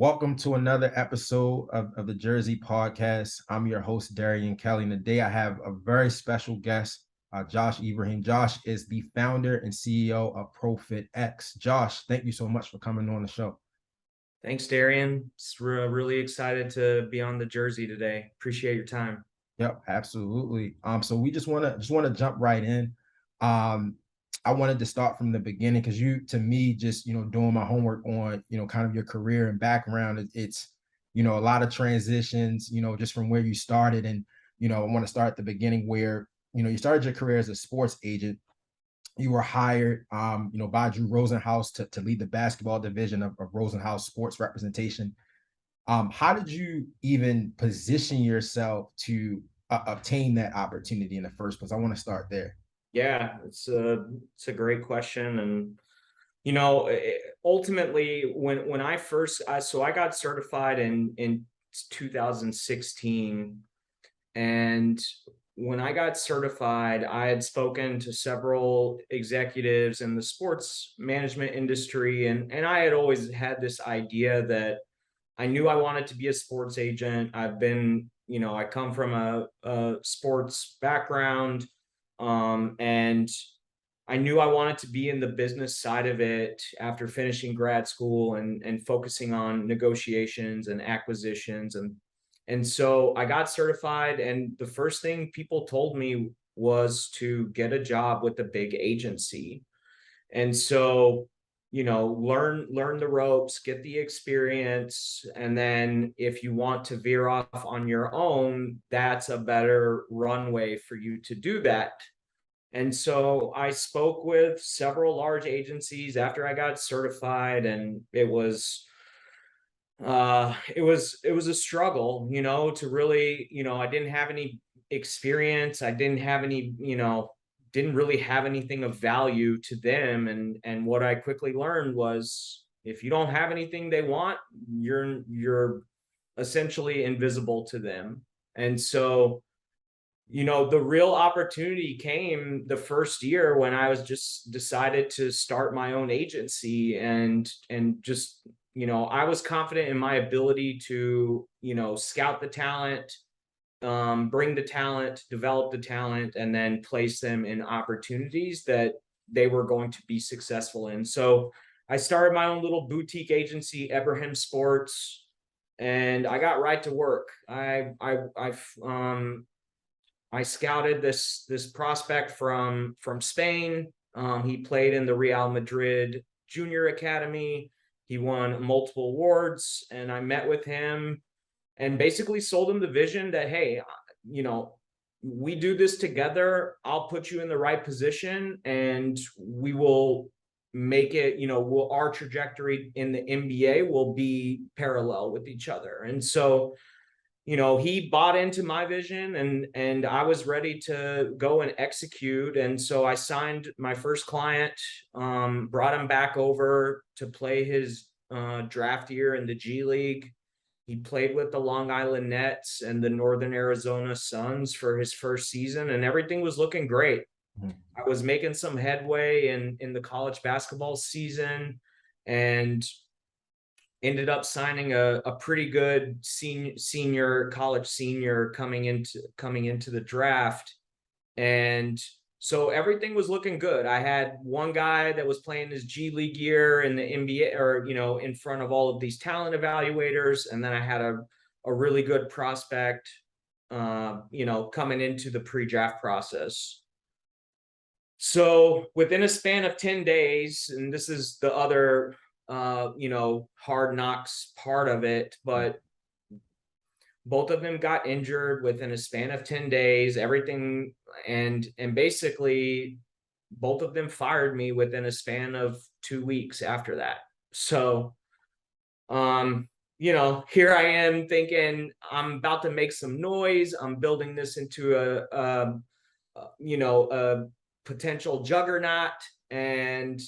Welcome to another episode of the Jersey Podcast. I'm your host, Darian Kelly. And today I have a very special guest, Josh Ebrahim. Josh is the founder and CEO of ProFit X. Josh, thank you so much for coming on the show. Thanks, Darian. Really excited to be on the Jersey today. Appreciate your time. Yep, absolutely. So we just want to jump right in. Um, I wanted to start from the beginning because to me, just doing my homework on kind of your career and background, it's a lot of transitions, just from where you started, and I want to start at the beginning where you started your career as a sports agent. You were hired, by Drew Rosenhaus to lead the basketball division of Rosenhaus Sports Representation. How did you even position yourself to obtain that opportunity in the first place? I want to start there. Yeah, it's a great question, and ultimately, when I first, I got certified in 2016, and when I got certified, I had spoken to several executives in the sports management industry, and I had always had this idea that I knew I wanted to be a sports agent. I come from a sports background, and I knew I wanted to be in the business side of it after finishing grad school and focusing on negotiations and acquisitions. And so I got certified, and the first thing people told me was to get a job with a big agency. And so learn the ropes, get the experience, and then if you want to veer off on your own, that's a better runway for you to do that. And so I spoke with several large agencies after I got certified, and it was a struggle, to really, I didn't have any experience. I didn't have any, didn't really have anything of value to them. And what I quickly learned was, if you don't have anything they want, you're essentially invisible to them. And so, the real opportunity came the first year when I was just decided to start my own agency, and just, I was confident in my ability to, scout the talent, bring the talent, develop the talent, and then place them in opportunities that they were going to be successful in. So I started my own little boutique agency, Ebrahim Sports, and I got right to work. I scouted this prospect from Spain. He played in the Real Madrid Junior Academy. He won multiple awards, and I met with him and basically sold him the vision that, hey, we do this together. I'll put you in the right position, and we will make it, our trajectory in the NBA will be parallel with each other. And so, he bought into my vision, and I was ready to go and execute. And so I signed my first client, brought him back over to play his draft year in the G League. He played with the Long Island Nets and the Northern Arizona Suns for his first season, and everything was looking great. Mhm. I was making some headway in the college basketball season, and ended up signing a pretty good college senior coming into the draft. And so everything was looking good. I had one guy that was playing his G League year in the NBA, or, in front of all of these talent evaluators. And then I had a really good prospect, coming into the pre-draft process. So within a span of 10 days, and this is the other, hard knocks part of it, but both of them got injured within a span of 10 days, everything. And basically both of them fired me within a span of 2 weeks after that. So, here I am thinking I'm about to make some noise. I'm building this into a potential juggernaut, and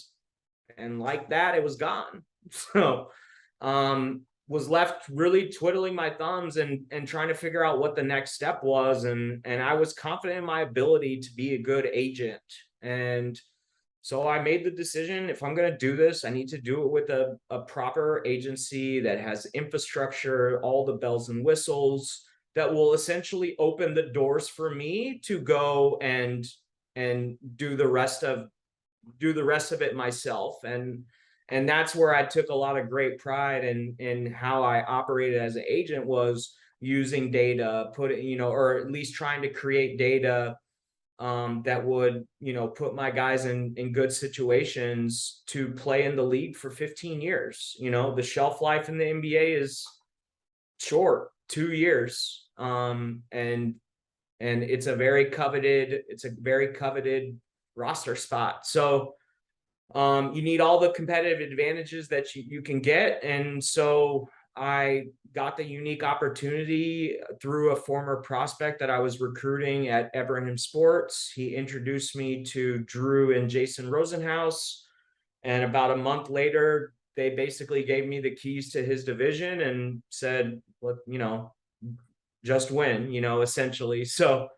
like that, it was gone. So, was left really twiddling my thumbs and trying to figure out what the next step was. And I was confident in my ability to be a good agent. And So I made the decision, if I'm going to do this, I need to do it with a proper agency that has infrastructure, all the bells and whistles that will essentially open the doors for me to go and do the rest of it myself. And that's where I took a lot of great pride in how I operated as an agent, was using data, or at least trying to create data that would, put my guys in good situations to play in the league for 15 years. The shelf life in the NBA is short, 2 years. And it's a very coveted roster spot. So you need all the competitive advantages that you can get. And so I got the unique opportunity through a former prospect that I was recruiting at Ebrahim Sports. He introduced me to Drew and Jason Rosenhaus. And about a month later, they basically gave me the keys to his division and said, "Look, just win, essentially." So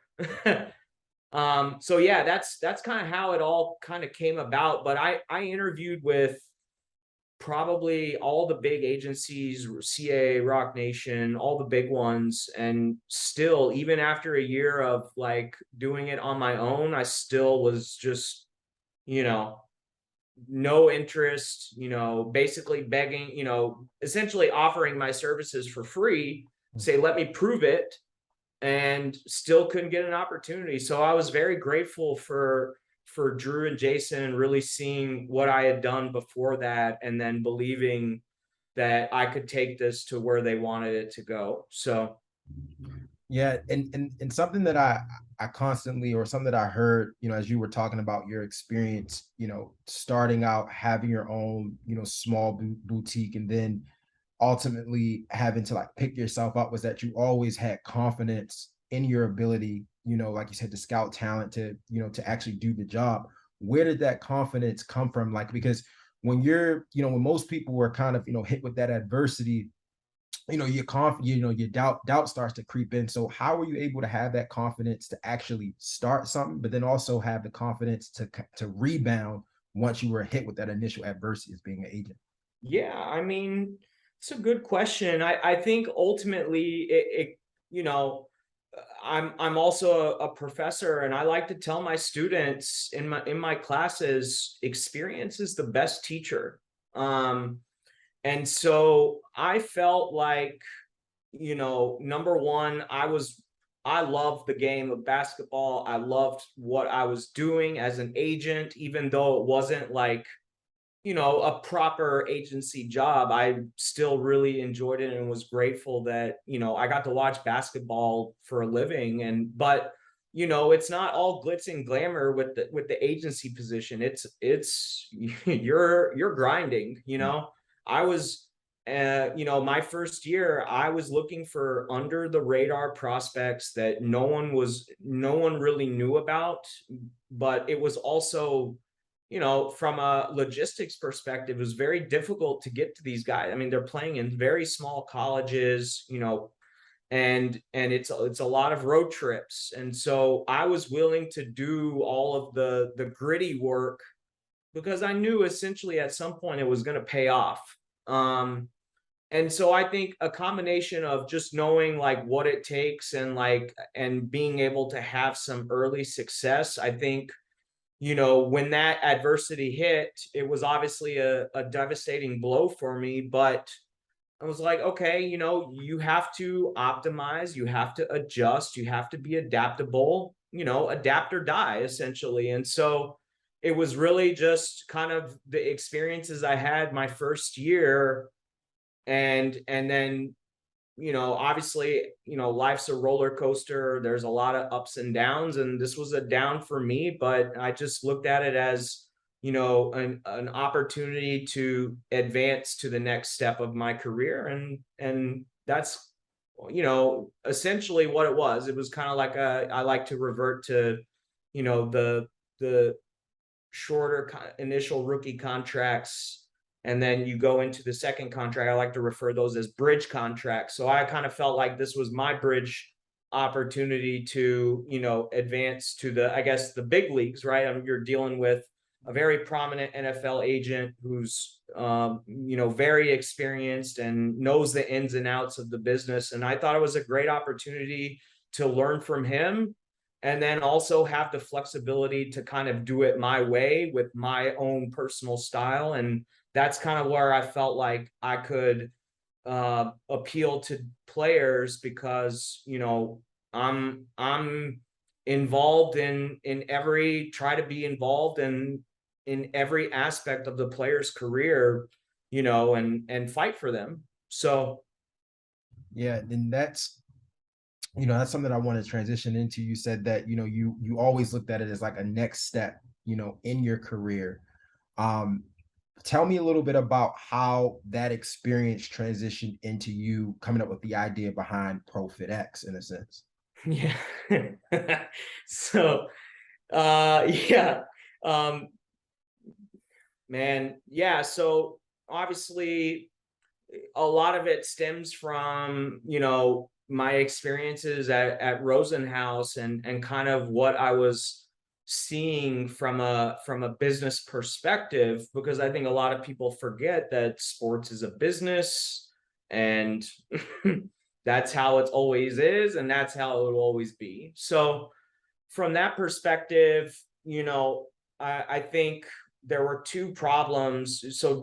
so yeah, that's kind of how it all kind of came about. But I interviewed with probably all the big agencies, CA, Rock Nation, all the big ones. And still, even after a year of like doing it on my own, I still was just, you know, no interest, basically begging, essentially offering my services for free, say, let me prove it, and still couldn't get an opportunity. So I was very grateful for Drew and Jason really seeing what I had done before that, and then believing that I could take this to where they wanted it to go. So Yeah, and something that I constantly, or something that I heard, as you were talking about your experience, starting out, having your own, small boutique, and then ultimately having to like pick yourself up, was that you always had confidence in your ability, like you said, to scout talent, to, to actually do the job. Where did that confidence come from? Like, because when you're, when most people were kind of, hit with that adversity, your your doubt starts to creep in. So how were you able to have that confidence to actually start something, but then also have the confidence to rebound once you were hit with that initial adversity as being an agent? yeah, I mean, it's a good question. I think ultimately I'm also a professor, and I like to tell my students in my classes, experience is the best teacher. And so I felt like, number one, I loved the game of basketball. I loved what I was doing as an agent, even though it wasn't like, a proper agency job. I still really enjoyed it and was grateful that, I got to watch basketball for a living. But it's not all glitz and glamour with the agency position. It's you're grinding. I was my first year, I was looking for under the radar prospects that no one really knew about. But it was also, from a logistics perspective, it was very difficult to get to these guys. I mean, they're playing in very small colleges, and it's a lot of road trips. And so I was willing to do all of the gritty work because I knew essentially at some point it was going to pay off. And so I think a combination of just knowing like what it takes and being able to have some early success, I think, when that adversity hit, it was obviously a devastating blow for me. But I was like, okay, you have to optimize, you have to adjust, you have to be adaptable, adapt or die, essentially. And so it was really just kind of the experiences I had my first year. And then, obviously, life's a roller coaster. There's a lot of ups and downs, and this was a down for me, but I just looked at it as, an opportunity to advance to the next step of my career. And that's, essentially what it was. It was kind of like I like to revert to, the shorter initial rookie contracts, and then you go into the second contract. I like to refer those as bridge contracts. So I kind of felt like this was my bridge opportunity to, advance to I guess the big leagues, right? I mean, you're dealing with a very prominent NFL agent who's, very experienced and knows the ins and outs of the business. And I thought it was a great opportunity to learn from him, and then also have the flexibility to kind of do it my way with my own personal style. And that's kind of where I felt like I could appeal to players, because I'm involved in every try to be involved in every aspect of the player's career, and fight for them. So Yeah, and that's something I want to transition into. You said that you always looked at it as like a next step, in your career. Um, Tell me a little bit about how that experience transitioned into you coming up with the idea behind ProFit X, in a sense. yeah. So yeah. Um Man, yeah, so obviously a lot of it stems from, my experiences at Rosenhaus, and kind of what I was seeing from a business perspective, because I think a lot of people forget that sports is a business, and that's how it always is, and that's how it will always be. So from that perspective, I think there were two problems. So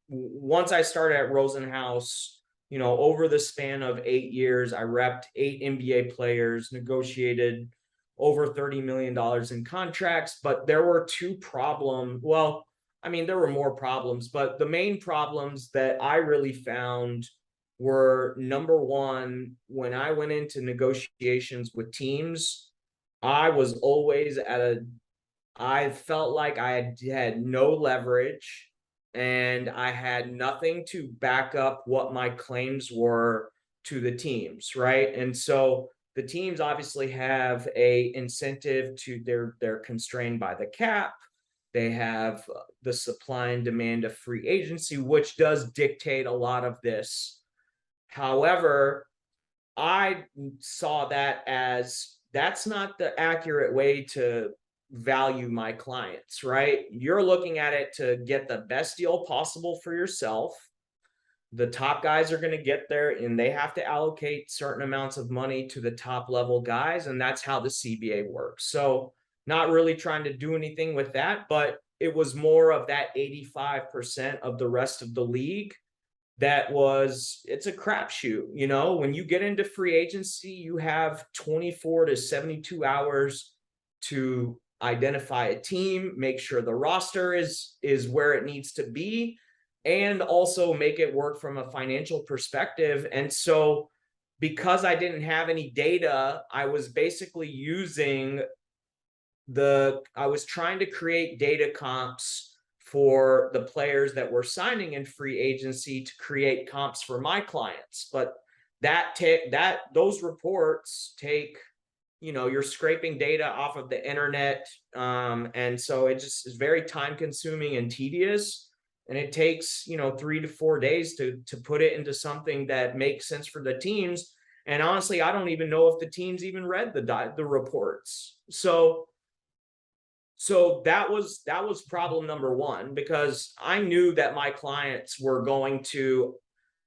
once I started at Rosenhaus, over the span of 8 years, I repped 8 NBA players, negotiated over $30 million in contracts. But there were two problems. Well, I mean, there were more problems, but the main problems that I really found were, number one, when I went into negotiations with teams, I was always I felt like I had no leverage, and I had nothing to back up what my claims were to the teams, right? And so the teams obviously have a incentive to they're constrained by the cap. They have the supply and demand of free agency, which does dictate a lot of this. However, I saw that as that's not the accurate way to value my clients, right? You're looking at it to get the best deal possible for yourself. The top guys are going to get there, and they have to allocate certain amounts of money to the top level guys. And that's how the CBA works. So, not really trying to do anything with that, but it was more of that 85% of the rest of the league it's a crapshoot. When you get into free agency, you have 24 to 72 hours to identify a team, make sure the roster is where it needs to be, and also make it work from a financial perspective. And so, because I didn't have any data, I was basically I was trying to create data comps for the players that were signing in free agency to create comps for my clients. But those reports take, you're scraping data off of the internet. And so it just is very time consuming and tedious. And it takes, 3 to 4 days to put it into something that makes sense for the teams. And honestly, I don't even know if the teams even read the reports. So that was problem number one, because I knew that my clients were going to,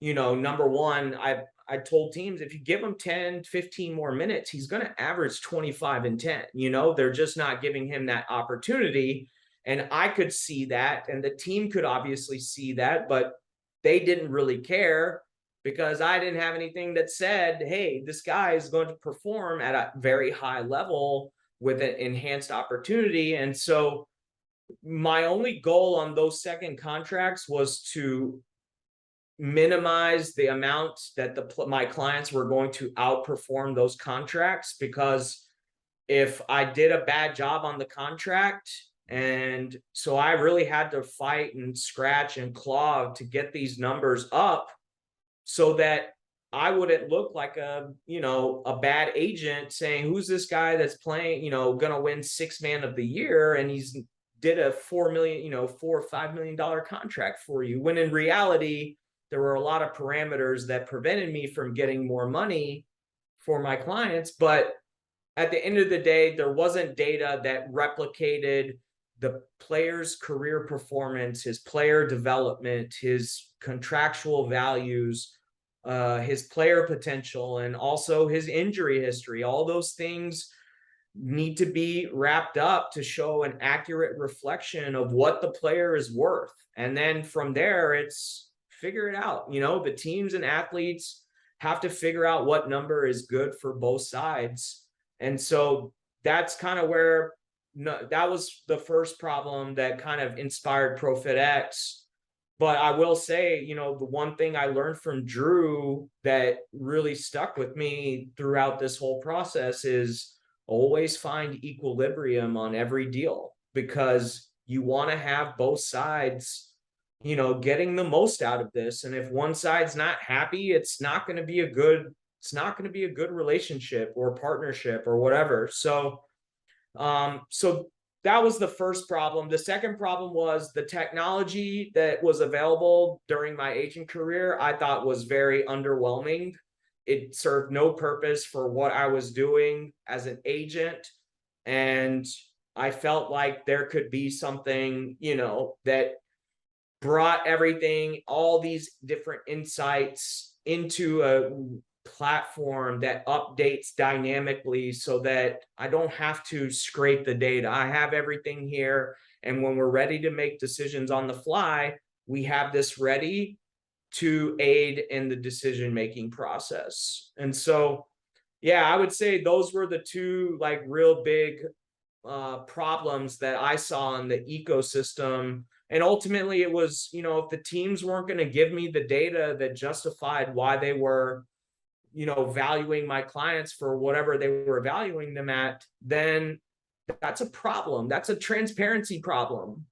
number one, I told teams, if you give him 10, 15 more minutes, he's going to average 25 and 10. They're just not giving him that opportunity. And I could see that, and the team could obviously see that, but they didn't really care, because I didn't have anything that said, hey, this guy is going to perform at a very high level with an enhanced opportunity. And so my only goal on those second contracts was to minimize the amount that my clients were going to outperform those contracts, because if I did a bad job on the contract, and so I really had to fight and scratch and claw to get these numbers up, so that I wouldn't look like a bad agent saying, who's this guy that's playing, going to win six man of the year, and he's did a $4 or $5 million contract for you, when in reality there were a lot of parameters that prevented me from getting more money for my clients. But at the end of the day, there wasn't data that replicated the player's career performance, his player development, his contractual values, his player potential, and also his injury history. All those things need to be wrapped up to show an accurate reflection of what the player is worth. And then from there, it's figure it out. The teams and athletes have to figure out what number is good for both sides. And so that's kind of where that was the first problem that kind of inspired ProFit X. But I will say, the one thing I learned from Drew that really stuck with me throughout this whole process is always find equilibrium on every deal, because you want to have both sides, getting the most out of this. And if one side's not happy, it's not going to be a good relationship or partnership or whatever. So that was the first problem. The second problem was the technology that was available during my agent career, I thought was very underwhelming. It served no purpose for what I was doing as an agent. And I felt like there could be something, that brought everything, all these different insights into a platform that updates dynamically so that I don't have to scrape the data. I have everything here. And when we're ready to make decisions on the fly, we have this ready to aid in the decision-making process. And so, yeah, I would say those were the two like real big problems that I saw in the ecosystem. And ultimately it was, if the teams weren't going to give me the data that justified why they were, valuing my clients for whatever they were valuing them at, then that's a problem. That's a transparency problem.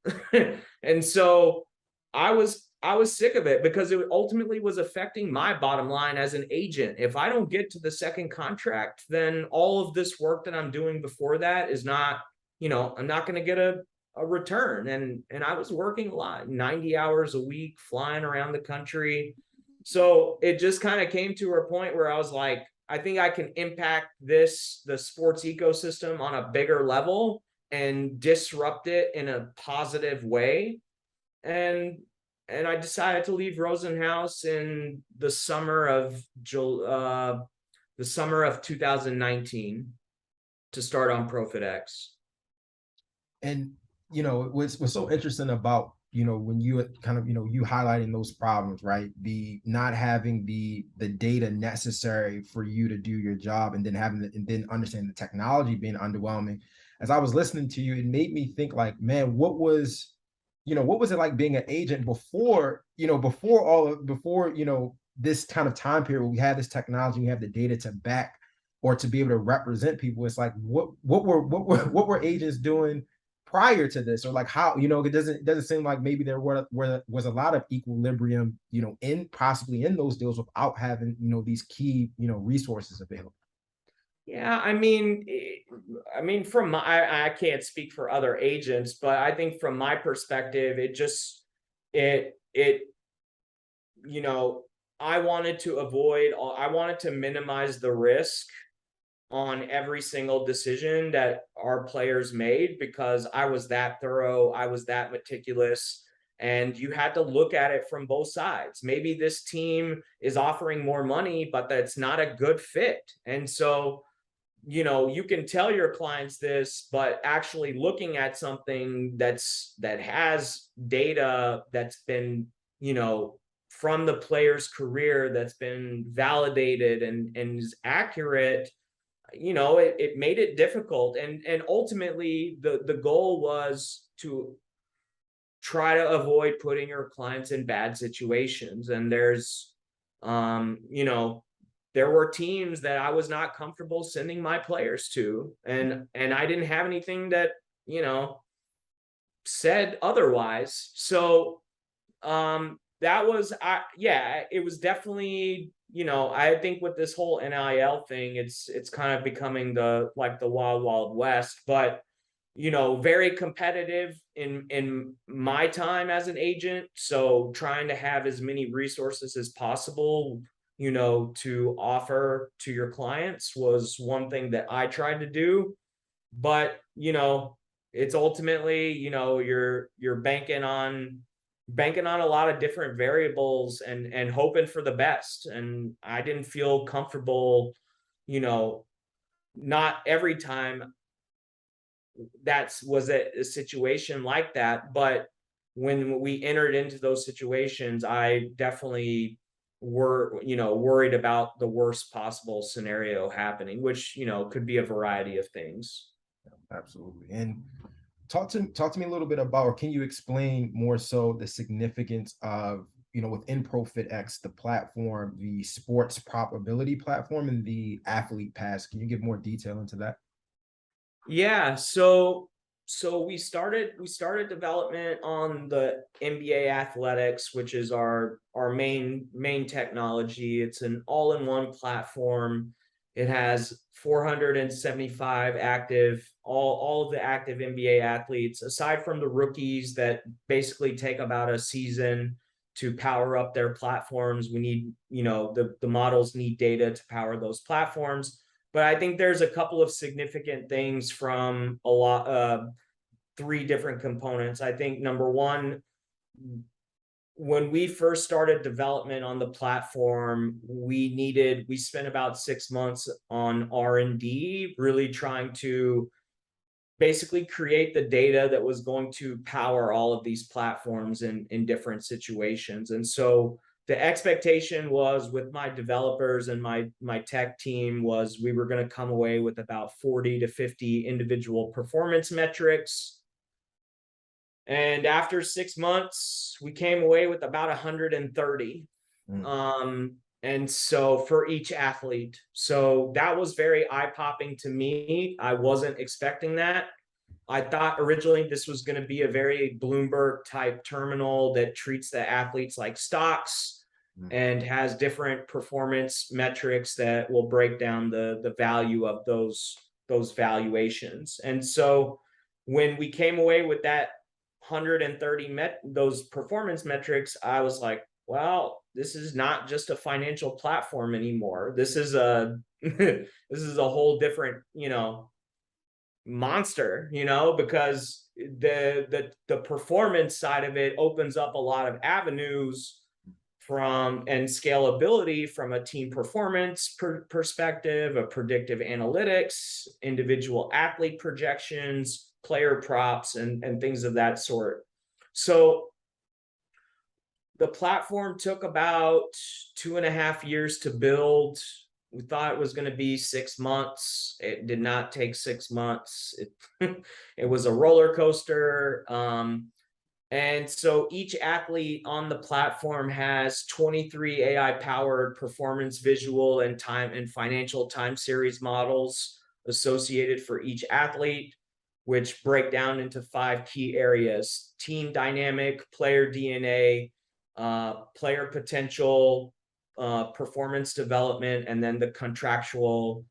And so I was sick of it, because it ultimately was affecting my bottom line as an agent. If I don't get to the second contract, then all of this work that I'm doing before that is not, I'm not going to get a return. And I was working a lot, 90 hours a week, flying around the country. So it just kind of came to a point where I was like, I think I can impact the sports ecosystem on a bigger level and disrupt it in a positive way. And I decided to leave Rosenhaus in the summer of 2019 to start on ProFit X. And what's so interesting about when you kind of you highlighting those problems, right? The not having the data necessary for you to do your job, and then understanding the technology being underwhelming. As I was listening to you, it made me think like, man, what was it like being an agent before this kind of time period where we had this technology, we have the data to back or to be able to represent people? It's like, what were agents doing prior to this? Or like, how, it doesn't seem like maybe there was a lot of equilibrium, possibly in those deals without having, these key, resources available. Yeah, I mean, from my, I can't speak for other agents, but I think from my perspective, I wanted to minimize the risk on every single decision that our players made, because I was that thorough, I was that meticulous. And you had to look at it from both sides. Maybe this team is offering more money, but that's not a good fit. And so, you can tell your clients this, but actually looking at something that has data that's been, from the player's career, that's been validated and is accurate, it made it difficult. And ultimately the goal was to try to avoid putting your clients in bad situations. And there were teams that I was not comfortable sending my players to, and I didn't have anything that, said otherwise. So, it was definitely, I think with this whole NIL thing, it's kind of becoming the wild, wild west, but, very competitive in my time as an agent. So trying to have as many resources as possible, to offer to your clients was one thing that I tried to do. But, it's ultimately, you're banking on a lot of different variables and hoping for the best. And I didn't feel comfortable, you know, not every time was a situation like that, but when we entered into those situations, I definitely worried about the worst possible scenario happening, which, could be a variety of things. Absolutely. And talk to me a little bit about, or can you explain more so the significance of, within ProFit X, the platform, the sports probability platform, and the athlete pass? Can you give more detail into that? Yeah, so we started development on the NBA Athletics, which is our main technology. It's an all-in-one platform. It has 475 active, all of the active NBA athletes, aside from the rookies that basically take about a season to power up their platforms. We need, the models need data to power those platforms. But I think there's a couple of significant things from three different components. I think number one, when we first started development on the platform, we spent about 6 months on R&D, really trying to basically create the data that was going to power all of these platforms in different situations. And so the expectation was, with my developers and my tech team, was we were going to come away with about 40 to 50 individual performance metrics. And after 6 months, we came away with about 130. And so for each athlete. So that was very eye-popping to me. I wasn't expecting that. I thought originally this was going to be a very Bloomberg type terminal that treats the athletes like stocks and has different performance metrics that will break down the value of those valuations. And so when we came away with that 130 those performance metrics, I was like, well, this is not just a financial platform anymore. This is a this is a whole different, monster, because the performance side of it opens up a lot of avenues and scalability from a team performance perspective, a predictive analytics, individual athlete projections, player props, and things of that sort. So the platform took about 2.5 years to build. We thought it was going to be 6 months. It did not take 6 months. It was a roller coaster. And so each athlete on the platform has 23 AI-powered performance, visual, and financial time series models associated for each athlete, which break down into 5 key areas: team dynamic, player DNA, player potential, performance development, and then the contractual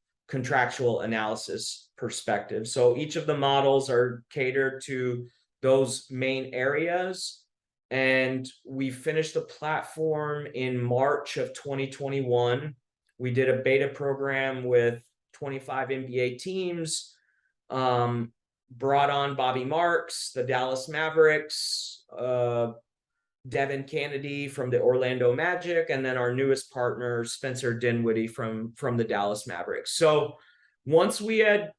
analysis perspective. So each of the models are catered to those main areas. And we finished the platform in March of 2021. We did a beta program with 25 NBA teams, brought on Bobby Marks, the Dallas Mavericks, Devin Kennedy from the Orlando Magic, and then our newest partner, Spencer Dinwiddie from the Dallas Mavericks. So once we had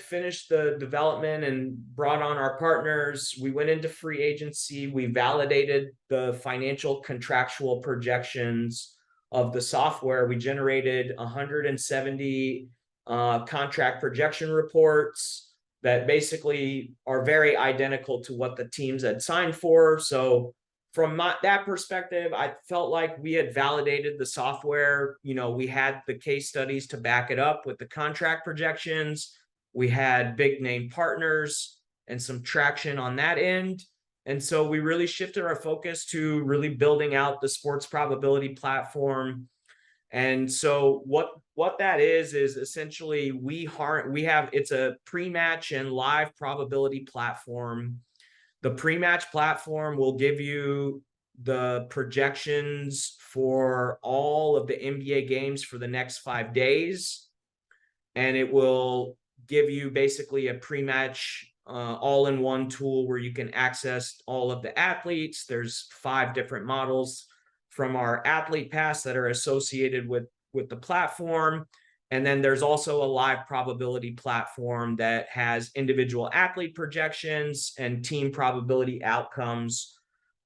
finished the development and brought on our partners, we went into free agency. We validated the financial contractual projections of the software. We generated 170 contract projection reports that basically are very identical to what the teams had signed for. So from that perspective, I felt like we had validated the software. We had the case studies to back it up with the contract projections. We had big name partners and some traction on that end. And so we really shifted our focus to really building out the sports probability platform. And so what that is essentially it's a pre-match and live probability platform. The pre-match platform will give you the projections for all of the NBA games for the next 5 days. And it will give you basically a pre-match all-in-one tool where you can access all of the athletes. There's 5 different models from our athlete pass that are associated with the platform. And then there's also a live probability platform that has individual athlete projections and team probability outcomes.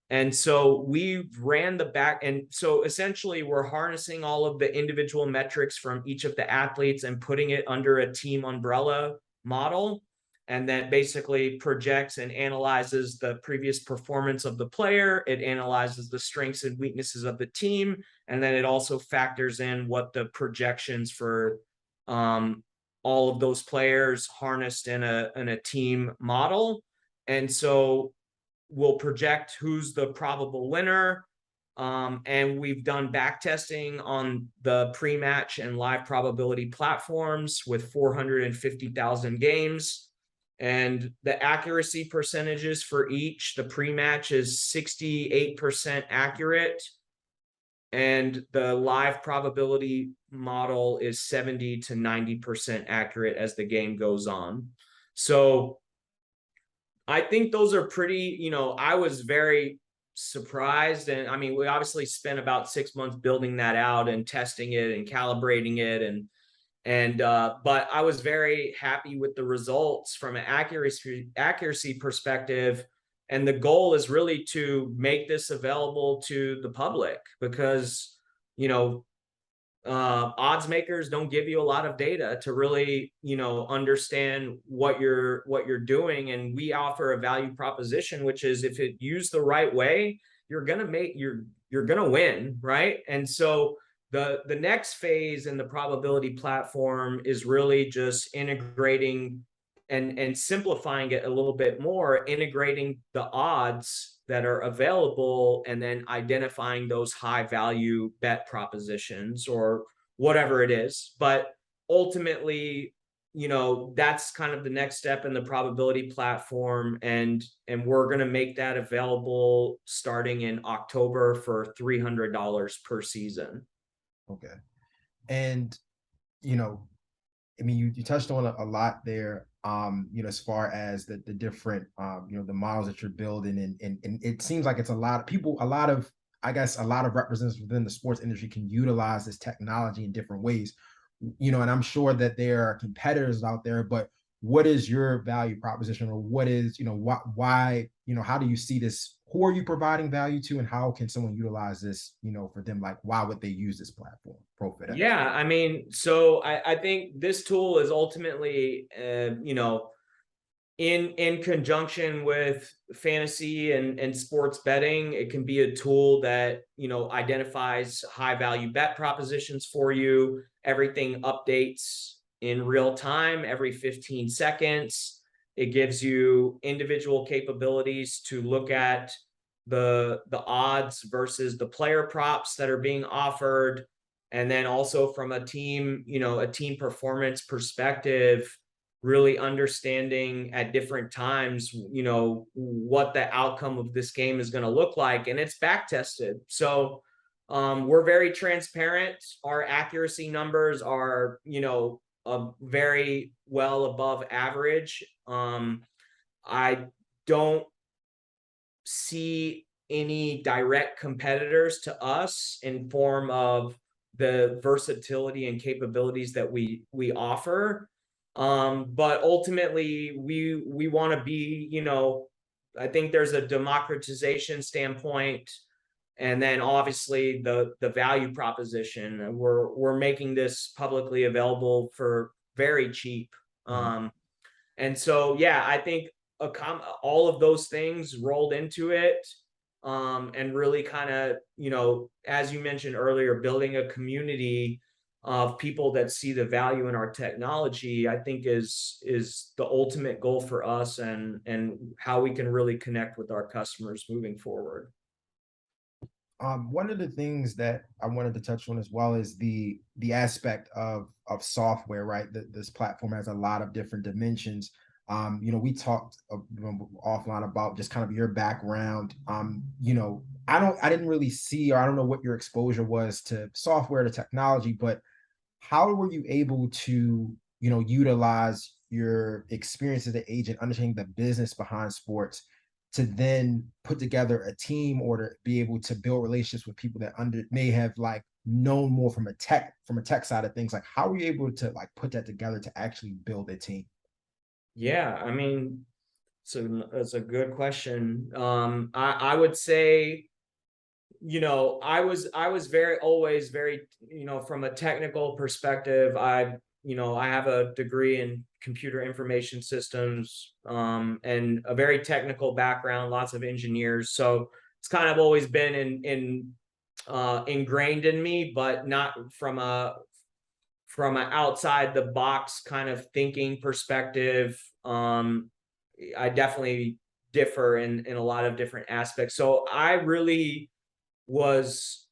And so we ran the back. And so essentially we're harnessing all of the individual metrics from each of the athletes and putting it under a team umbrella model. And that basically projects and analyzes the previous performance of the player. It analyzes the strengths and weaknesses of the team. And then it also factors in what the projections for all of those players harnessed in a team model. And so we'll project who's the probable winner. And we've done back testing on the pre-match and live probability platforms with 450,000 games. And the accuracy percentages for each, the pre-match is 68% accurate. And the live probability model is 70 to 90% accurate as the game goes on. So I think those are pretty, I was very surprised. And I mean, we obviously spent about 6 months building that out and testing it and calibrating it. But I was very happy with the results from an accuracy perspective. And the goal is really to make this available to the public because, odds makers don't give you a lot of data to really, understand what you're doing. And we offer a value proposition, which is if it used the right way, you're going to win. Right. And so the next phase in the probability platform is really just integrating and simplifying it a little bit more, integrating the odds that are available and then identifying those high value bet propositions or whatever it is. But ultimately, that's kind of the next step in the probability platform. And we're going to make that available starting in October for $300 per season. Okay. And, I mean, you touched on a lot there, as far as the different, the models that you're building. And it seems like it's a lot of representatives within the sports industry can utilize this technology in different ways, and I'm sure that there are competitors out there, but what is your value proposition, or what is, why, how do you see this? Who are you providing value to, and how can someone utilize this, for them? Like, why would they use this platform, ProFit? Yeah, I mean, so I think this tool is ultimately, in conjunction with fantasy and sports betting. It can be a tool that, identifies high value bet propositions for you. Everything updates in real time every 15 seconds. It gives you individual capabilities to look at the odds versus the player props that are being offered. And then also from a team performance perspective, really understanding at different times, what the outcome of this game is going to look like. And it's back tested. So we're very transparent. Our accuracy numbers are, very well above average. I don't see any direct competitors to us in form of the versatility and capabilities that we offer. But ultimately we want to be, I think there's a democratization standpoint, and then obviously the value proposition. We're making this publicly available for very cheap. And so, yeah, I think all of those things rolled into it. And really kind of, as you mentioned earlier, building a community of people that see the value in our technology, I think is the ultimate goal for us, and how we can really connect with our customers moving forward. One of the things that I wanted to touch on as well is the aspect of software, right? This platform has a lot of different dimensions. We talked offline about just kind of your background. I didn't really see, or I don't know what your exposure was to software, to technology, but how were you able to, utilize your experience as an agent, understanding the business behind sports, to then put together a team or to be able to build relationships with people that may have like known more from a tech side of things. Like, how were you able to like put that together to actually build a team? Yeah, I mean, so that's a good question. I would say, I was very always very, from a technical perspective, I have a degree in computer information systems, and a very technical background, lots of engineers. So it's kind of always been ingrained in me, but not from an outside the box kind of thinking perspective. I definitely differ in a lot of different aspects. So I really was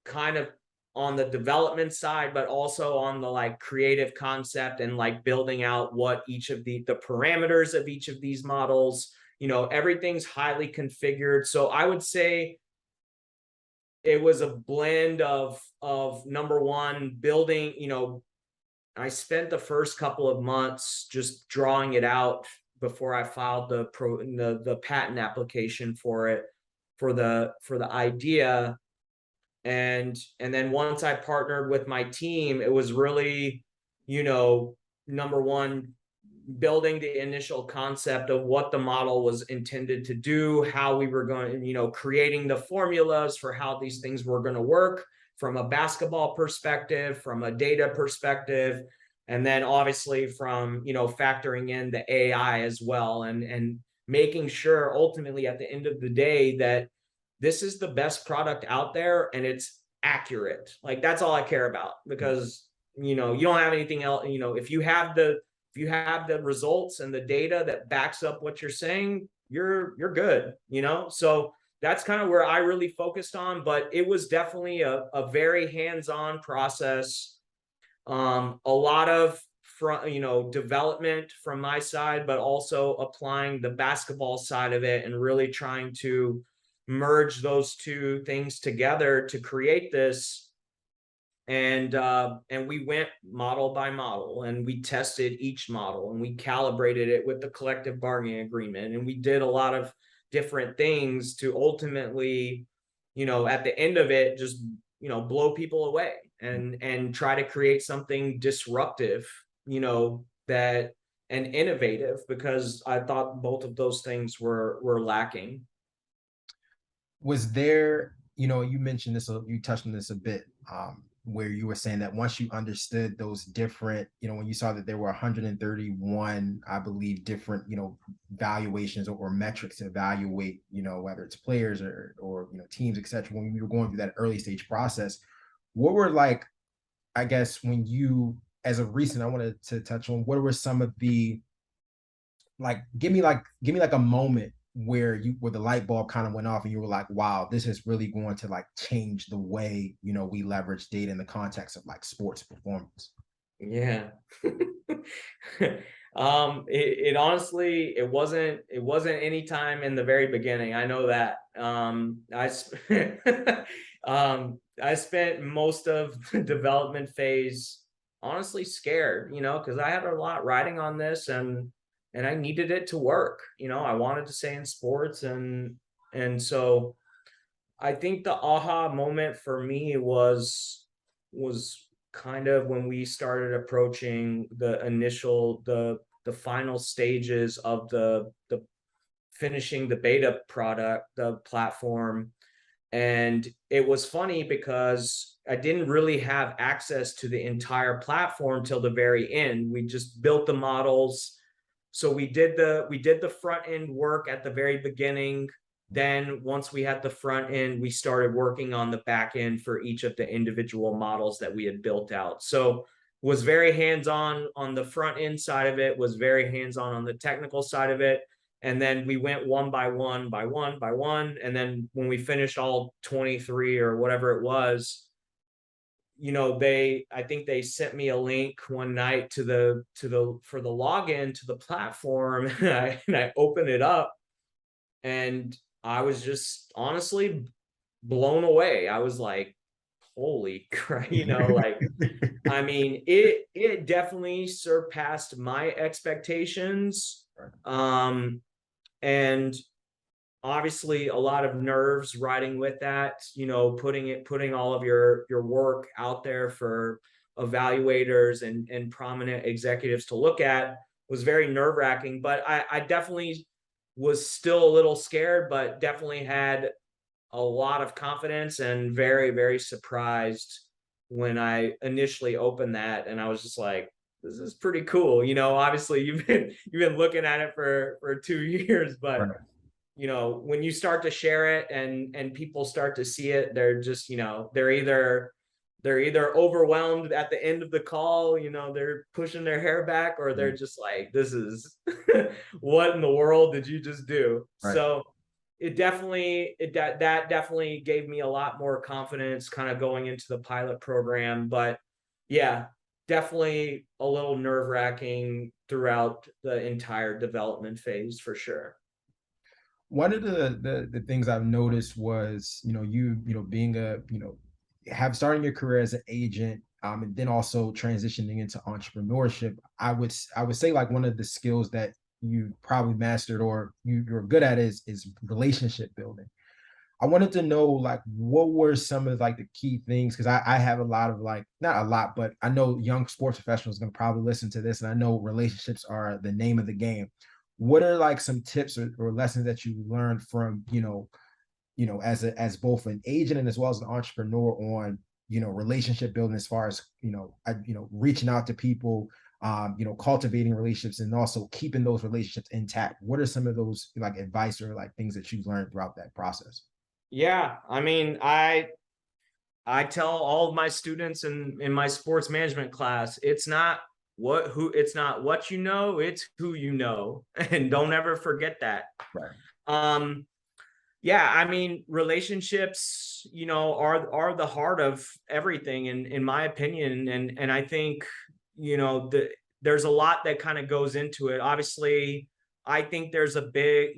kind of on the development side, but also on the like creative concept and like building out what each of the parameters of each of these models, everything's highly configured. So I would say it was a blend of number one, building, I spent the first couple of months just drawing it out before I filed the patent application for it, for the idea. And then once I partnered with my team, it was really, number one, building the initial concept of what the model was intended to do, how we were going, creating the formulas for how these things were going to work from a basketball perspective, from a data perspective, and then obviously from, factoring in the AI as well, and making sure ultimately at the end of the day that this is the best product out there and it's accurate. Like that's all I care about, because you don't have anything else. If you have the results and the data that backs up what you're saying, you're good. So that's kind of where I really focused on. But it was definitely a very hands-on process. A lot of development from my side, but also applying the basketball side of it and really trying to merge those two things together to create this. And we went model by model, and we tested each model, and we calibrated it with the collective bargaining agreement, and we did a lot of different things to ultimately, at the end of it, just blow people away and try to create something disruptive, that and innovative, because I thought both of those things were lacking. Was there, you mentioned this, you touched on this a bit, where you were saying that once you understood those different, when you saw that there were 131, I believe, different, valuations or metrics to evaluate, whether it's players or teams, etc. When you were going through that early stage process, what were like, I guess, when you, as a recent, I wanted to touch on what were some of the, like, give me like a moment where the light bulb kind of went off and you were like, wow, this is really going to like change the way we leverage data in the context of like sports performance. Yeah. It honestly, it wasn't any time in the very beginning. I know that. I spent most of the development phase honestly scared, because I had a lot riding on this, and I needed it to work. I wanted to stay in sports, and so I think the aha moment for me was kind of when we started approaching the final stages of the finishing the beta product, the platform. And it was funny because I didn't really have access to the entire platform till the very end. We just built the models. So we did the front end work at the very beginning. Then once we had the front end, we started working on the back end for each of the individual models that we had built out. So was very hands-on on the front end side of it, was very hands-on the technical side of it. And then we went one by one by one by one. And then when we finished all 23 or whatever it was, I think they sent me a link one night for the login to the platform. And I opened it up, and I was just honestly blown away. I was like, holy crap, like, I mean, it definitely surpassed my expectations. And obviously a lot of nerves riding with that, putting all of your work out there for evaluators and prominent executives to look at was very nerve-wracking. But I definitely was still a little scared, but definitely had a lot of confidence and very, very surprised when I initially opened that. And I was just like, this is pretty cool. Obviously you've been looking at it for 2 years, but Right. when you start to share it and people start to see it, they're just, they're either overwhelmed at the end of the call, they're pushing their hair back, or they're just like, this is what in the world did you just do? Right. So that definitely gave me a lot more confidence kind of going into the pilot program. But yeah, definitely a little nerve-wracking throughout the entire development phase for sure. One of the things I've noticed was, being have starting your career as an agent, and then also transitioning into entrepreneurship. I would say like one of the skills that you probably mastered or you're good at is relationship building. I wanted to know like what were some of like the key things, because I have a lot of like, not a lot, but I know young sports professionals going to probably listen to this, and I know relationships are the name of the game. What are like some tips or lessons that you learned from as both an agent and as well as an entrepreneur on relationship building, as far as reaching out to people, cultivating relationships and also keeping those relationships intact? What are some of those like advice or like things that you've learned throughout that process? Yeah, I mean, I tell all of my students in my sports management class, it's not what you know, it's who you know. And don't ever forget that. Right. Um, yeah, I mean, relationships, are the heart of everything in my opinion. And I think, there's a lot that kind of goes into it. Obviously, I think there's a big,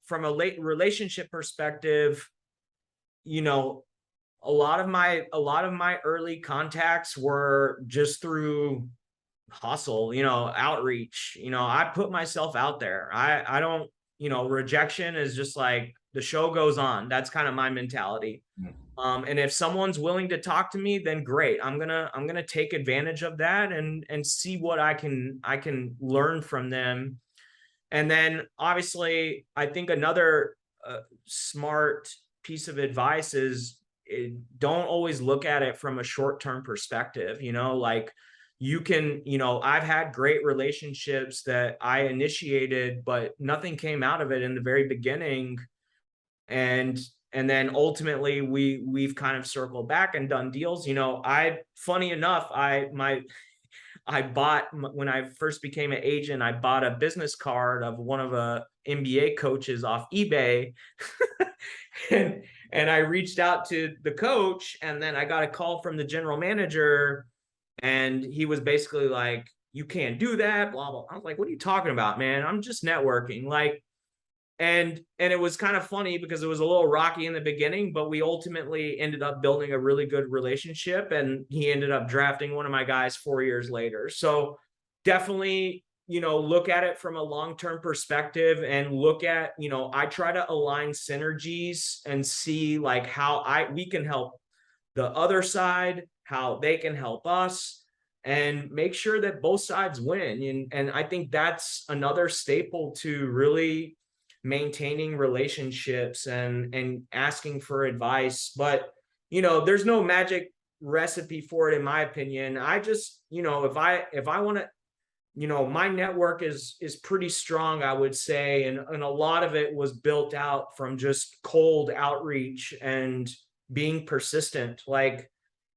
from a late relationship perspective, you know, a lot of my early contacts were just through hustle, outreach. I put myself out there. I don't, rejection is just like the show goes on. That's kind of my mentality. Mm. And if someone's willing to talk to me, then great. I'm gonna take advantage of that and see what I can learn from them. And then obviously, I think another smart piece of advice is, don't always look at it from a short-term perspective. Like, I've had great relationships that I initiated, but nothing came out of it in the very beginning. And and then ultimately we've kind of circled back and done deals. Funny enough, I bought, when I first became an agent, I bought a business card of one of the NBA coaches off eBay. And I reached out to the coach, and then I got a call from the general manager, and he was basically like, you can't do that, blah blah. I was like, what are you talking about, man? I'm just networking. Like, and it was kind of funny because it was a little rocky in the beginning, but we ultimately ended up building a really good relationship, and he ended up drafting one of my guys 4 years later. So definitely, look at it from a long-term perspective, and look at, I try to align synergies and see like how we can help the other side, how they can help us, and make sure that both sides win. And I think that's another staple to really maintaining relationships and asking for advice. But there's no magic recipe for it, in my opinion. I just, if I want to, my network is pretty strong, I would say, and a lot of it was built out from just cold outreach and being persistent. Like,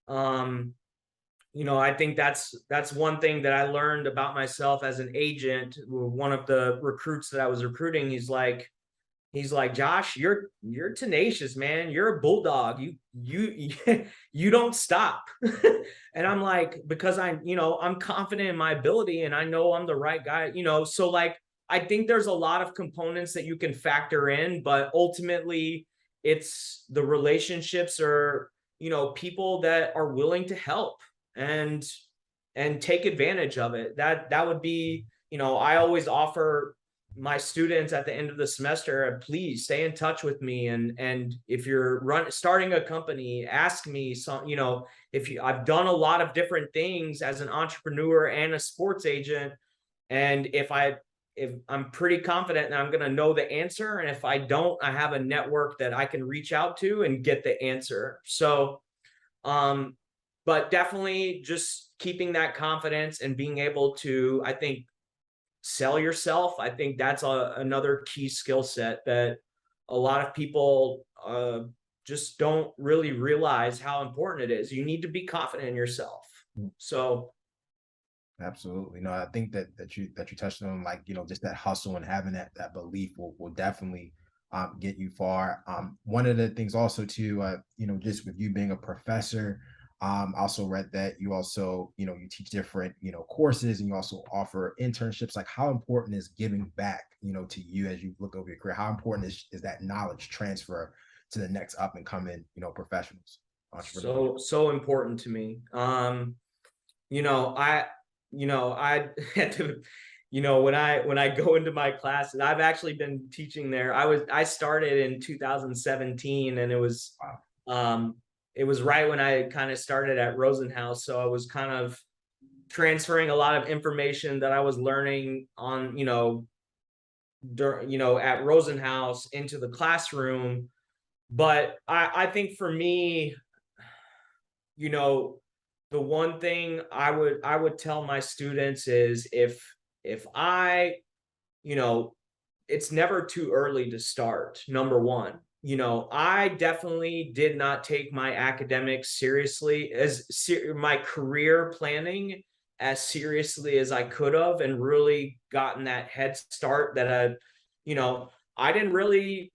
I think that's one thing that I learned about myself as an agent. One of the recruits that I was recruiting, he's like, Josh, you're tenacious, man. You're a bulldog. You you don't stop. And I'm like, because I'm confident in my ability, and I know I'm the right guy. So like, I think there's a lot of components that you can factor in, but ultimately it's the relationships people that are willing to help and take advantage of it. That would be, I always offer my students at the end of the semester, please stay in touch with me. And if you're starting a company, ask me some, I've done a lot of different things as an entrepreneur and a sports agent. And if I'm pretty confident that I'm going to know the answer. And if I don't, I have a network that I can reach out to and get the answer. So, but definitely just keeping that confidence and being able to, I think, sell yourself. I think that's another key skill set that a lot of people just don't really realize how important it is. You need to be confident in yourself. So absolutely. No, I think that you touched on, like, just that hustle and having that belief will definitely get you far. One of the things also too, just with you being a professor, I also read that you also, you teach different, courses, and you also offer internships. Like, how important is giving back, to you as you look over your career? How important is that knowledge transfer to the next up and coming, professionals, entrepreneurs? so important to me. I I had to, when I go into my classes, I've actually been teaching there. I started in 2017, and it was right when I kind of started at Rosenhaus. So I was kind of transferring a lot of information that I was learning on, at Rosenhaus into the classroom. But I think for me, you know, the one thing I would tell my students is if I, you know, it's never too early to start. Number one, I definitely did not take my academics seriously my career planning as seriously as I could have, and really gotten that head start that I didn't really,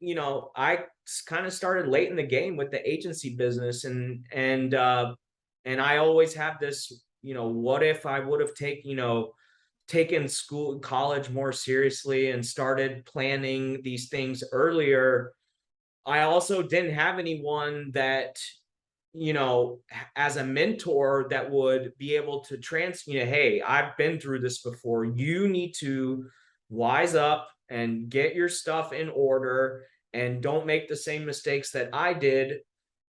I kind of started late in the game with the agency business, and I always have this, what if I would have taken college more seriously and started planning these things earlier. I also didn't have anyone that, as a mentor that would be able to hey, I've been through this before. You need to wise up and get your stuff in order and don't make the same mistakes that I did.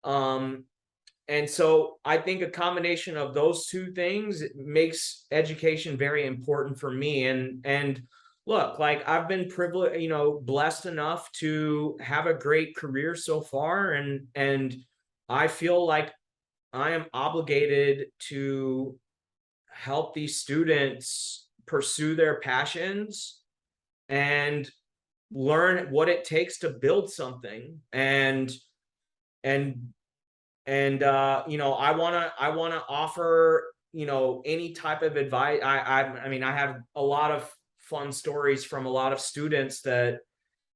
And so I think a combination of those two things makes education very important for me. And look, like, I've been privileged, blessed enough to have a great career so far, and I feel like I am obligated to help these students pursue their passions and learn what it takes to build something. And I want to offer, any type of advice. I mean, I have a lot of fun stories from a lot of students that,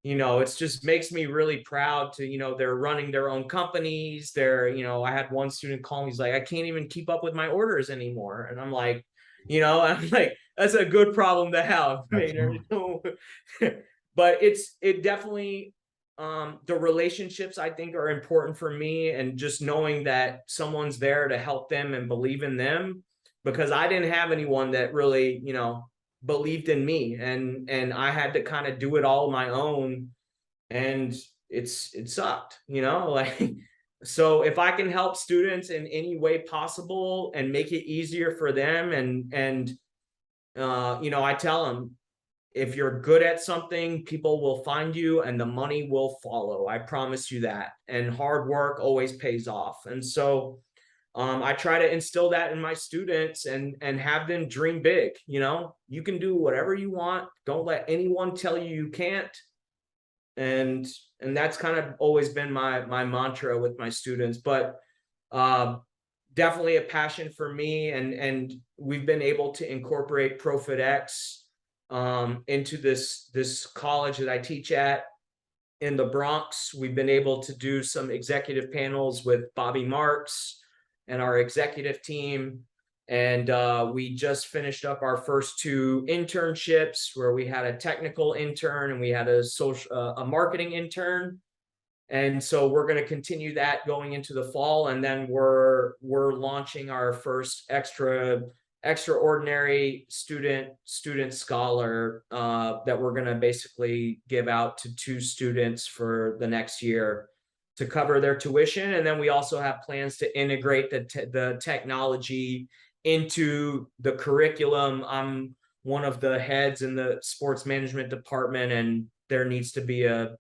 it's just makes me really proud to, they're running their own companies. I had one student call me, he's like, I can't even keep up with my orders anymore. And I'm like, I'm like, that's a good problem to have. But it definitely, the relationships, I think, are important for me, and just knowing that someone's there to help them and believe in them, because I didn't have anyone that really, believed in me, and I had to kind of do it all on my own, and it sucked, like. So if I can help students in any way possible and make it easier for them, and I tell them, if you're good at something, people will find you and the money will follow. I promise you that. And hard work always pays off. And so I try to instill that in my students, and have them dream big. You can do whatever you want. Don't let anyone tell you can't. And that's kind of always been my mantra with my students. But definitely a passion for me, and we've been able to incorporate ProFit X into this college that I teach at in the Bronx. We've been able to do some executive panels with Bobby Marks and our executive team. And we just finished up our first 2 internships, where we had a technical intern and we had a marketing intern. And so we're going to continue that going into the fall, and then we're launching our first extraordinary student scholar that we're going to basically give out to 2 students for the next year to cover their tuition. And then we also have plans to integrate the technology into the curriculum. I'm one of the heads in the sports management department, and there needs to be a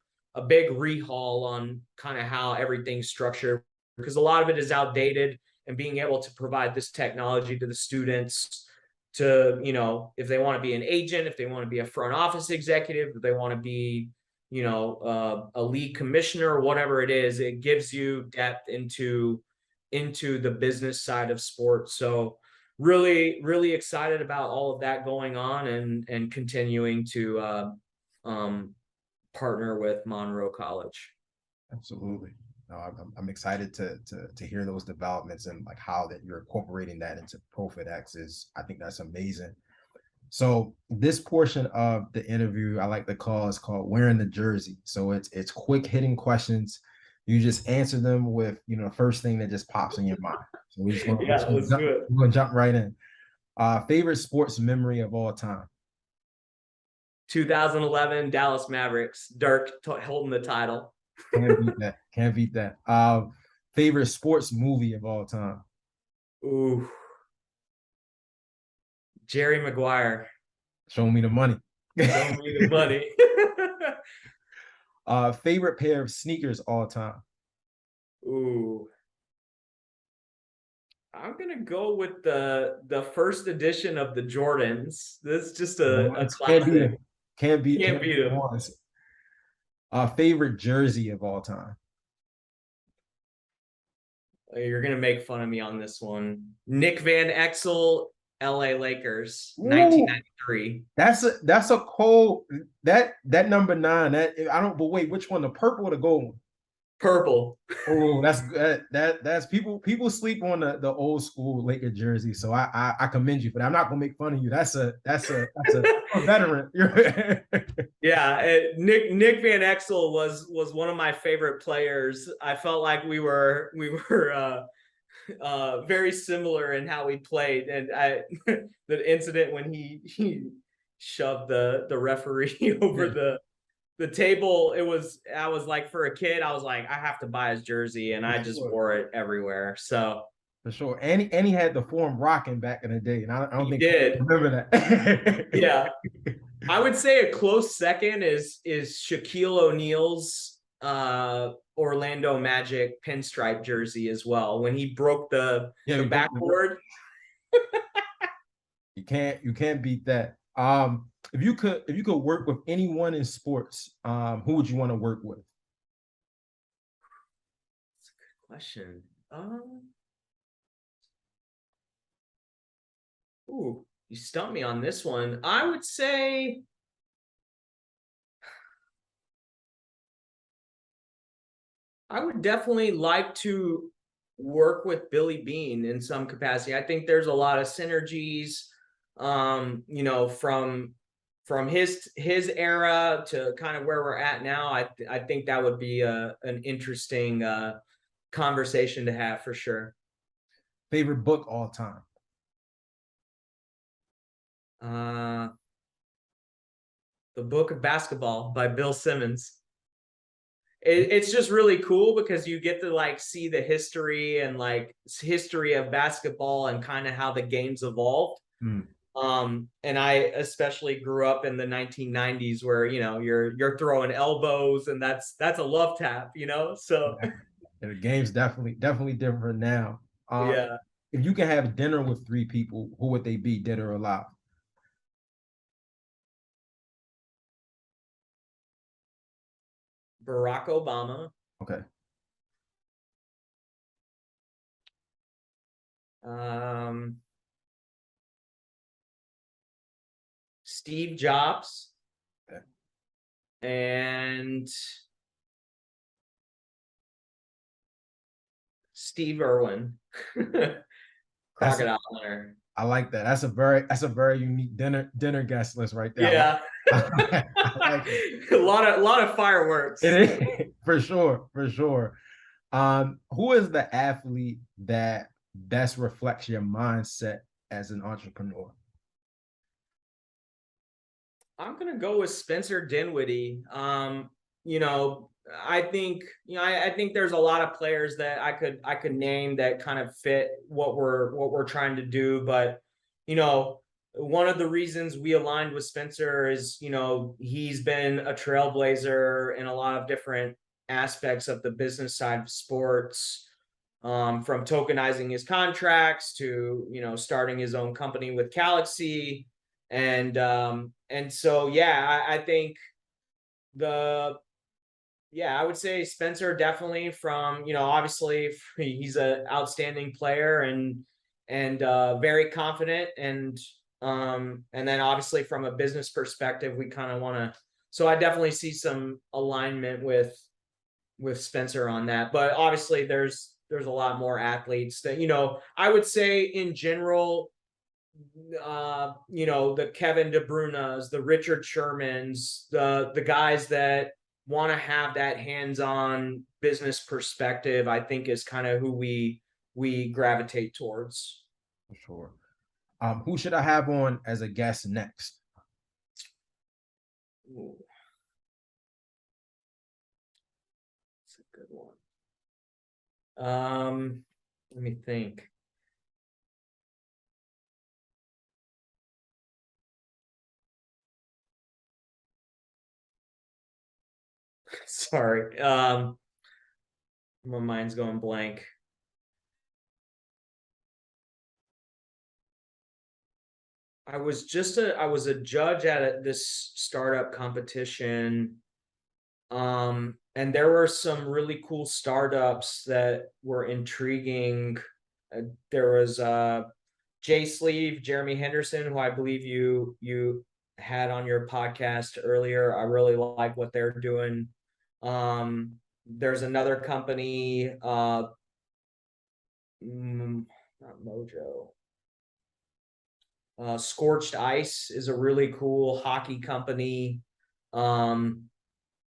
big rehaul on kind of how everything's structured, because a lot of it is outdated, and being able to provide this technology to the students to, you know, if they want to be an agent, if they want to be a front office executive, if they want to be, you know, a league commissioner or whatever it is, it gives you depth into the business side of sports. So really excited about all of that going on, and continuing to partner with Monroe College. Absolutely. No, I'm excited to hear those developments, and like how that you're incorporating that into ProFit X is, I think that's amazing. So this portion of the interview I like to call is called wearing the jersey. So it's quick hitting questions. You just answer them with, you know, the first thing that just pops in your mind. So we're just gonna jump right in. Favorite sports memory of all time? 2011 Dallas Mavericks, Dirk holding the title. Can't beat that. Can't beat that. Favorite sports movie of all time? Ooh, Jerry Maguire. Show me the money. Show me the money. Favorite pair of sneakers all time? Ooh, I'm gonna go with the first edition of the Jordans. This is just a classic. Can't beat them. Favorite jersey of all time? You're gonna make fun of me on this one. Nick Van Exel, LA Lakers, Ooh, 1993. That's a cold, that number 9. That I don't. But wait, which one? The purple or the gold one? Purple. Oh, that's people sleep on the old school Laker jersey. So I commend you for that. I'm not gonna make fun of you. That's a veteran. Yeah, Nick Van Exel was one of my favorite players. I felt like we were very similar in how we played, and the incident when he shoved the referee over the table, I was like, for a kid, I was like, I have to buy his jersey, and I just wore it everywhere. So for sure. And he had the form rocking back in the day, and I don't think did. I remember that. Yeah. I would say a close second is Shaquille O'Neal's Orlando Magic pinstripe jersey as well, when he broke the backboard. You can't beat that. If you could work with anyone in sports, who would you want to work with? That's a good question. Ooh, you stumped me on this one. I would say I would definitely like to work with Billy Beane in some capacity. I think there's a lot of synergies, you know, from his era to kind of where we're at now. I think that would be an interesting conversation to have for sure. Favorite book all time? The Book of Basketball by Bill Simmons. It's just really cool because you get to like see the history and like history of basketball and kind of how the game's evolved. And I especially grew up in the 1990s where, you know, you're throwing elbows, and that's a love tap, you know. So the game's definitely different now. Yeah. If you can have dinner with 3 people, who would they be, dead or alive? Barack Obama. Okay. Steve Jobs. Okay. And Steve Irwin. Crocodile Hunter. I like that. That's a very unique dinner guest list right there. Yeah. I like it. A lot of fireworks. It is for sure, for sure. Who is the athlete that best reflects your mindset as an entrepreneur? I'm gonna go with Spencer Dinwiddie. You know, I think I think there's a lot of players that I could name that kind of fit what we're trying to do. But you know, one of the reasons we aligned with Spencer is he's been a trailblazer in a lot of different aspects of the business side of sports. From tokenizing his contracts to starting his own company with Galaxy, and so yeah, I think the yeah, I would say Spencer definitely from, obviously he's an outstanding player and very confident and then obviously from a business perspective, we kind of want to so I definitely see some alignment with Spencer on that. But obviously there's a lot more athletes that, I would say in general, the Kevin De Bruyne's, the Richard Shermans, the guys that want to have that hands-on business perspective, I think is kind of who we gravitate towards. For sure. Who should I have on as a guest next? Ooh, that's a good one. Let me think. Sorry. My mind's going blank. I was a judge at this startup competition. And there were some really cool startups that were intriguing. There was Jay Sleeve, Jeremy Henderson, who I believe you had on your podcast earlier. I really like what they're doing. There's another company, not Mojo. Scorched Ice is a really cool hockey company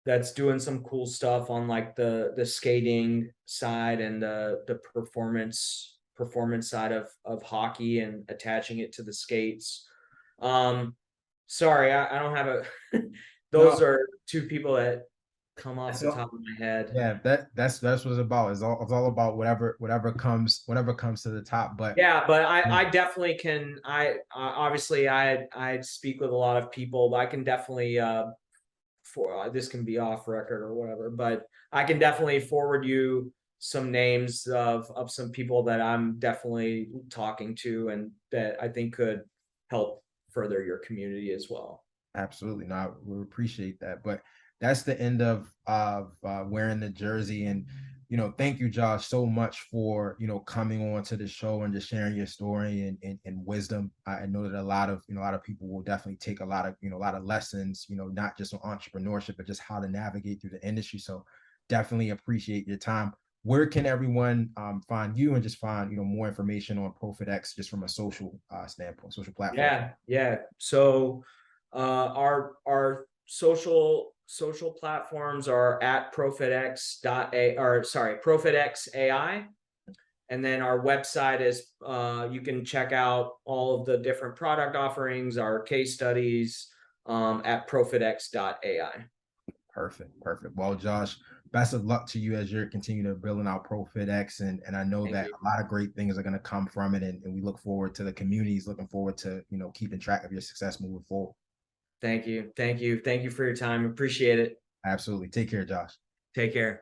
that's doing some cool stuff on like the skating side and the performance side of hockey and attaching it to the skates. Sorry, I don't have a those No, are two people that come off the so top of my head. yeah, that's what it's about. It's all about whatever comes to the top. But Yeah, but I definitely can. Obviously I speak with a lot of people, but I can definitely for this can be off record or whatever, but I can definitely forward you some names of some people that I'm definitely talking to and that I think could help further your community as well. absolutely not. We appreciate that. But that's the end of wearing the jersey. And thank you, Josh, so much for coming on to the show and just sharing your story and wisdom. I know that a lot of people will definitely take a lot of lessons, not just on entrepreneurship, but just how to navigate through the industry. So definitely appreciate your time. Where can everyone find you and just find more information on ProFitX just from a social standpoint, social platform? Yeah. So our social platforms are at ProFitX and then our website is you can check out all of the different product offerings, our case studies at profitx.ai. Perfect, perfect. Well, Josh, best of luck to you as you're continuing to building out ProFitX, and I know Thank that you. a lot of great things are going to come from it, and we look forward to the communities looking forward to keeping track of your success moving forward. Thank you for your time. Appreciate it. Absolutely. Take care, Josh. Take care.